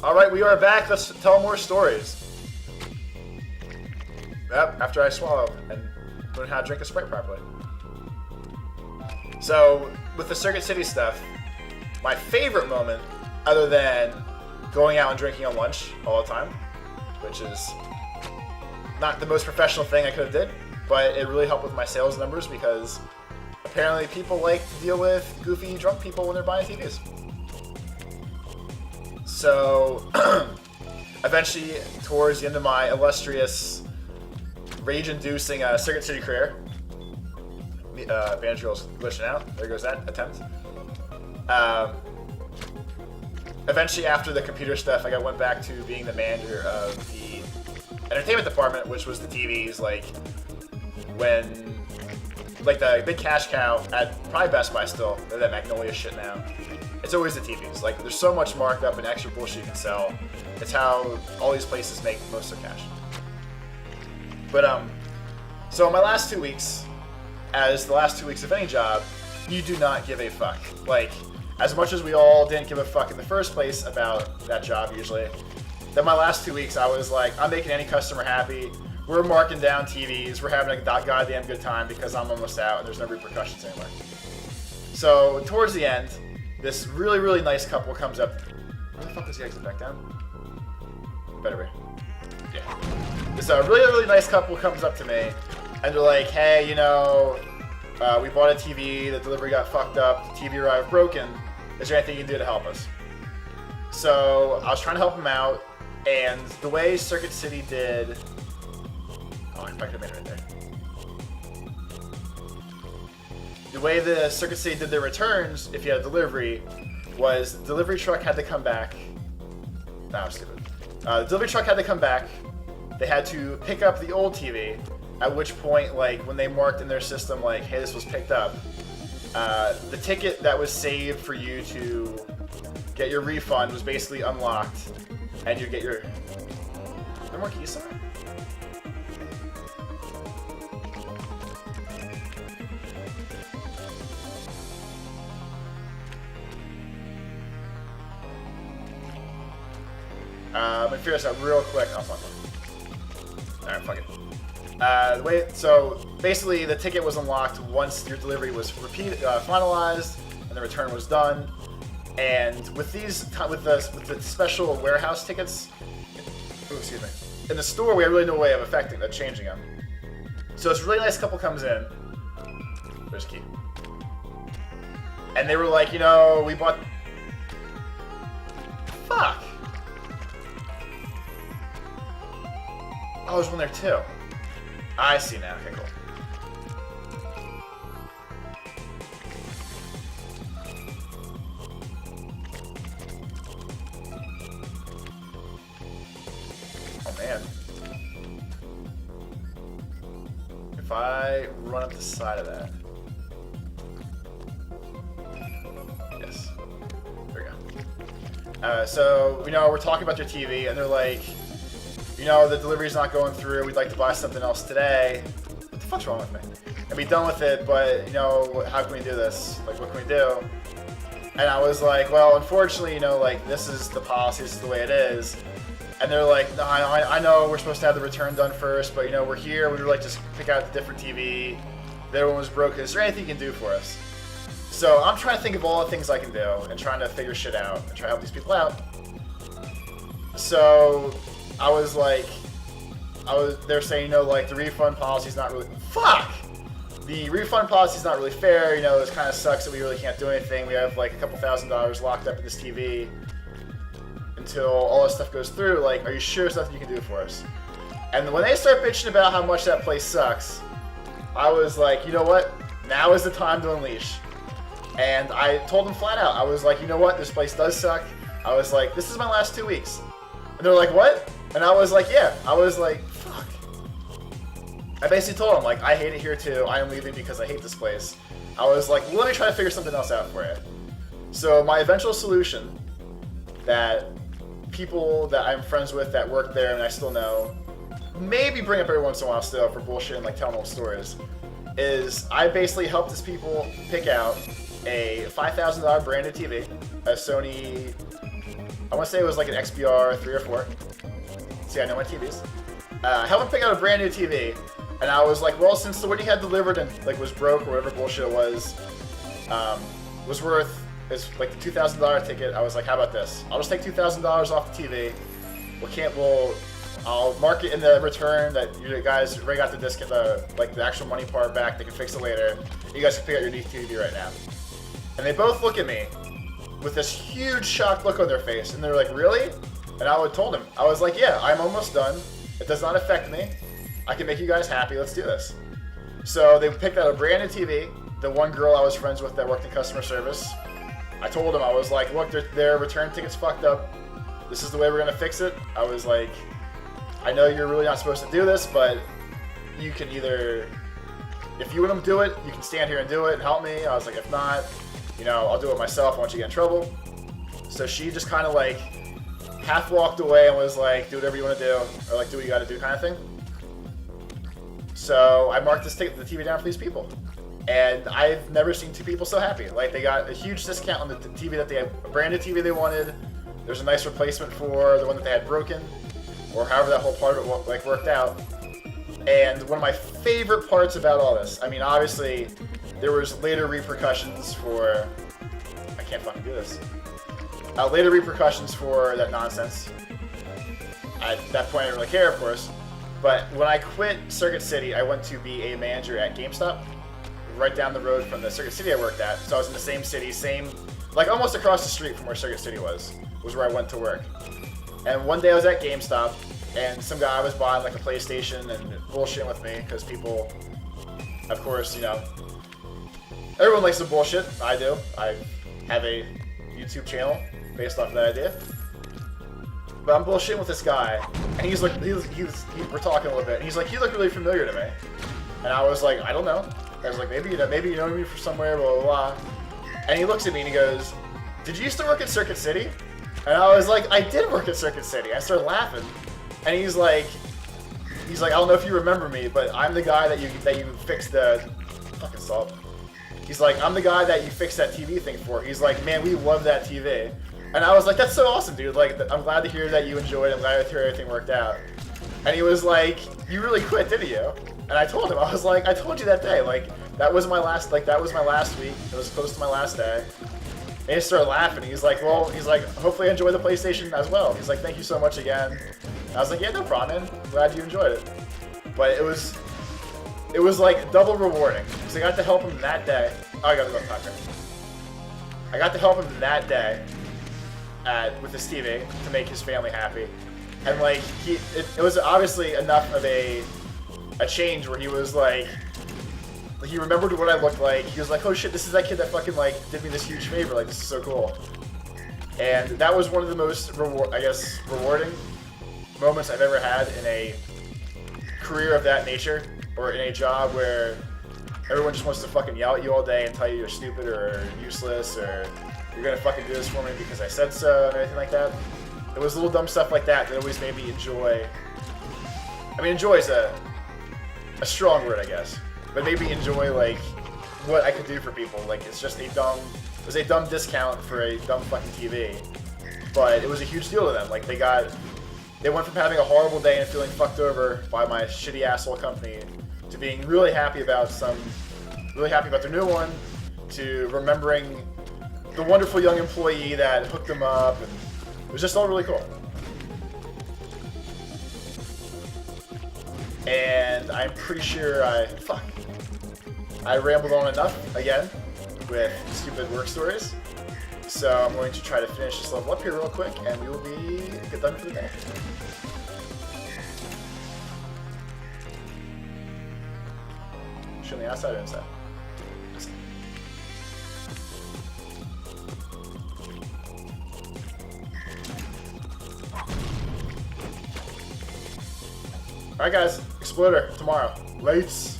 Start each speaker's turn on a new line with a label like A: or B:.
A: Alright, we are back. Let's tell more stories. Yep, after I swallow and learn how to drink a Sprite properly. So, with the Circuit City stuff, my favorite moment, other than going out and drinking on lunch all the time, which is not the most professional thing I could have did, but it really helped with my sales numbers because apparently people like to deal with goofy drunk people when they're buying TVs. So, eventually, towards the end of my illustrious, rage-inducing Circuit City career, bandages glitching out. There goes that attempt. Eventually, after the computer stuff, I went back to being the manager of the entertainment department, which was the TVs. Like the big cash cow at probably Best Buy still. They're that Magnolia shit now. It's always the TVs. Like, there's so much markup and extra bullshit you can sell. It's how all these places make most of their cash. But, so my last 2 weeks, as the last 2 weeks of any job, you do not give a fuck. Like, as much as we all didn't give a fuck in the first place about that job usually, then my last 2 weeks I was like, I'm making any customer happy. We're marking down TVs. We're having a goddamn good time because I'm almost out and there's no repercussions anymore. So, towards the end, this really, really nice couple comes up. Where the fuck is the exit back down? Better be. Yeah. This really, really nice couple comes up to me, and they're like, hey, you know, we bought a TV, the delivery got fucked up, the TV arrived broken. Is there anything you can do to help us? So I was trying to help them out, and the way Circuit City did... Oh, I could have made it right there. The way the Circuit City did their returns, if you had a delivery, was the delivery truck had to come back. Nah, I'm stupid. The delivery truck had to come back. They had to pick up the old TV, at which point, like, when they marked in their system, like, hey, this was picked up, the ticket that was saved for you to get your refund was basically unlocked, and you get your... Are there more keys somewhere? Let me figure this out real quick. Oh, fuck. Alright, fuck it. So basically, the ticket was unlocked once your delivery was finalized and the return was done. And with the special warehouse tickets, excuse me, in the store, we have really no way of changing them. So this really nice couple comes in. There's a key. And they were like, you know, we bought... Fuck! Oh, there's one there too. I see now. Okay, cool. Oh man. If I run up the side of that. Yes. There we go. So, you know, we're talking about your TV, and they're like, you know, the delivery's not going through, we'd like to buy something else today. What the fuck's wrong with me? And be done with it, but, you know, how can we do this? Like, what can we do? And I was like, well, unfortunately, you know, like, this is the policy, this is the way it is. And they're like, no, I know we're supposed to have the return done first, but, you know, we're here, we would like to pick out a different TV. The other one was broken. Is there anything you can do for us? So I'm trying to think of all the things I can do and trying to figure shit out and try to help these people out. So... I was like, they're saying, you know, like, the refund policy's not really, fuck! The refund policy's not really fair, you know, this kind of sucks that we really can't do anything. We have, like, a couple $1,000s locked up in this TV until all this stuff goes through. Like, are you sure there's nothing you can do for us? And when they start bitching about how much that place sucks, I was like, you know what? Now is the time to unleash. And I told them flat out, I was like, you know what? This place does suck. I was like, this is my last 2 weeks. And they're like, what? And I was like, yeah. I was like, fuck. I basically told them, like, I hate it here too. I am leaving because I hate this place. I was like, well, let me try to figure something else out for you. So my eventual solution that people that I'm friends with that work there and I still know, maybe bring up every once in a while still for bullshit and like telling old stories, is I basically helped these people pick out a $5,000 branded TV, a Sony I want to say it was like an XBR 3 or 4. See, I know my TVs. I helped him pick out a brand new TV, and I was like, well, since the one he had delivered and like was broke or whatever bullshit it was worth it's like the $2,000 ticket. I was like, how about this? I'll just take $2,000 off the TV. I'll mark it in the return that you guys already got the discount, the actual money part back. They can fix it later. You guys can pick out your new TV right now. And they both look at me with this huge shocked look on their face, and they're like, really? And I told him, I was like, yeah, I'm almost done. It does not affect me. I can make you guys happy. Let's do this. So they picked out a brand new TV. The one girl I was friends with that worked in customer service, I told him, I was like, look, their return ticket's fucked up. This is the way we're gonna fix it. I was like, I know you're really not supposed to do this, but you can either, if you want to do it, you can stand here and do it and help me. I was like, if not, I'll do it myself. I want you to get in trouble. So she just kind of like half walked away and was like, do whatever you want to do, or like do what you got to do kind of thing. So I marked the TV down for these people. And I've never seen two people so happy. Like, they got a huge discount on the TV that they had, a brand new TV they wanted. There's a nice replacement for the one that they had broken, or however that whole part of it worked out. And one of my favorite parts about all this, I mean, obviously, there was later repercussions for, I can't fucking do this. Later repercussions for that nonsense. At that point, I didn't really care, of course. But when I quit Circuit City, I went to be a manager at GameStop, right down the road from the Circuit City I worked at. So I was in the same city, like almost across the street from where Circuit City was where I went to work. And one day I was at GameStop, and some guy was buying like a PlayStation and bullshitting with me, because people, of course, everyone likes to bullshit. I do. I have a YouTube channel based off of that idea. But I'm bullshitting with this guy, and we're talking a little bit, and he's like, you look really familiar to me. And I was like, I don't know. I was like, maybe you know me from somewhere, blah, blah, blah. And he looks at me and he goes, did you used to work at Circuit City? And I was like, I did work at Circuit City. I started laughing. And he's like, I don't know if you remember me, but I'm the guy that you fixed the, fucking salt. He's like, I'm the guy that you fixed that TV thing for. He's like, man, we love that TV. And I was like, that's so awesome, dude. Like, I'm glad to hear that you enjoyed it. I'm glad to hear everything worked out. And he was like, you really quit, didn't you? And I told him, I was like, I told you that day. Like, that was my last week. It was close to my last day. And he started laughing. He's like, hopefully I enjoy the PlayStation as well. He's like, thank you so much again. And I was like, yeah, no problem, man. I'm glad you enjoyed it. But it was like double rewarding, because I got to help him that day. Oh, I gotta go talk to him. I got to help him that day with his TV to make his family happy. And like, it was obviously enough of a change where he was like, he remembered what I looked like. He was like, oh shit, this is that kid that fucking like did me this huge favor. Like, this is so cool. And that was one of the most rewarding moments I've ever had in a career of that nature, or in a job where everyone just wants to fucking yell at you all day and tell you you're stupid or useless, or you're gonna fucking do this for me because I said so, and everything like that. It was little dumb stuff like that that always made me enjoy. I mean, enjoy is a strong word, I guess. But maybe enjoy like what I could do for people. Like, it was a dumb discount for a dumb fucking TV, but it was a huge deal to them. Like, they went from having a horrible day and feeling fucked over by my shitty asshole company to being really happy about their new one, to remembering the wonderful young employee that hooked them up, and it was just all really cool. And I'm pretty sure I rambled on enough again with stupid work stories. So I'm going to try to finish this level up here real quick, and we will get done for the day. Shoot on the outside or inside? Alright guys, Exploder, tomorrow. Lights.